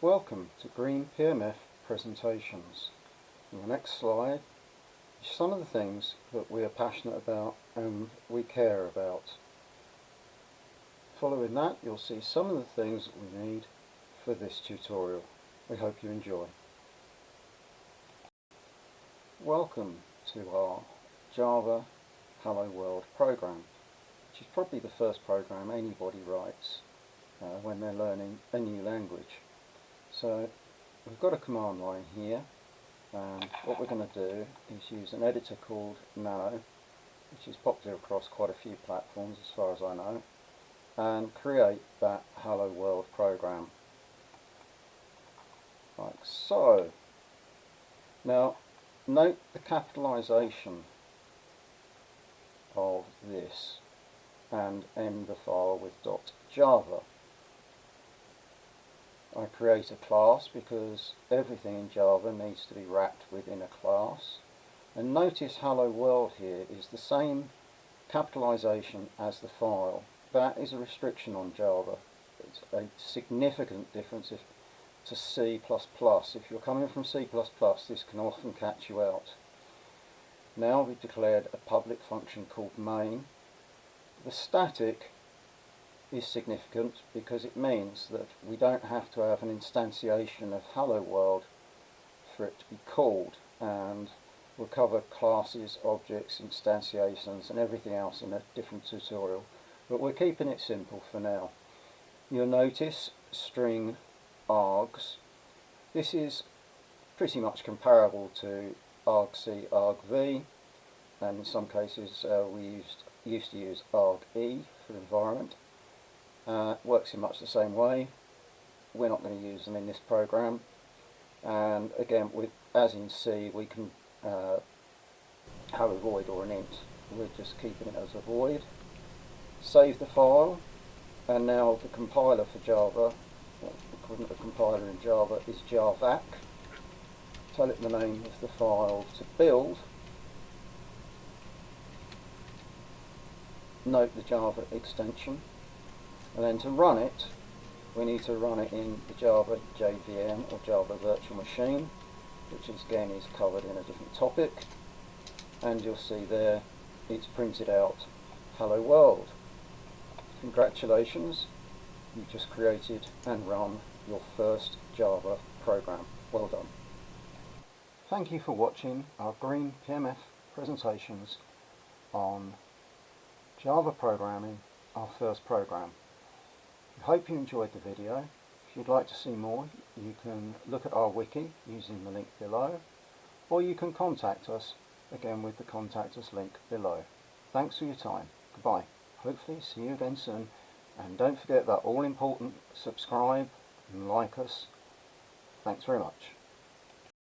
Welcome to Green PMF Presentations. In the next slide is some of the things that we are passionate about and we care about. Following that, you'll see some of the things that we need for this tutorial. We hope you enjoy. Welcome to our Java Hello World program, which is probably the first program anybody writes when they're learning a new language. So we've got a command line here, and what we're going to do is use an editor called Nano, which is popular across quite a few platforms as far as I know, and create that Hello World program like so. Now note the capitalization of this and end the file with .java. I create a class because everything in Java needs to be wrapped within a class, and notice Hello World here is the same capitalization as the file. That is a restriction on Java. It's a significant difference to C++. If you're coming from C++, this can often catch you out. Now we've declared a public function called main. The static is significant because it means that we don't have to have an instantiation of Hello World for it to be called, and we'll cover classes, objects, instantiations and everything else in a different tutorial, but we're keeping it simple for now. You'll notice string args. This is pretty much comparable to argc, argv, and in some cases we used to use arge for environment. Works in much the same way. We're not going to use them in this program, and again, as in C, we can have a void or an int. We're just keeping it as a void. Save the file, and now the compiler for Java, the equivalent of compiler in Java, is javac. Tell it the name of the file to build. Note the Java extension. And then to run it, we need to run it in the Java JVM or Java Virtual Machine, which again is covered in a different topic. And you'll see there it's printed out Hello World. Congratulations, you just created and run your first Java program. Well done. Thank you for watching our Green PMF presentations on Java programming, our first program. I hope you enjoyed the video. If you'd like to see more, you can look at our wiki using the link below, or you can contact us, again with the contact us link below. Thanks for your time. Goodbye. Hopefully see you again soon, and don't forget that all important subscribe and like us. Thanks very much.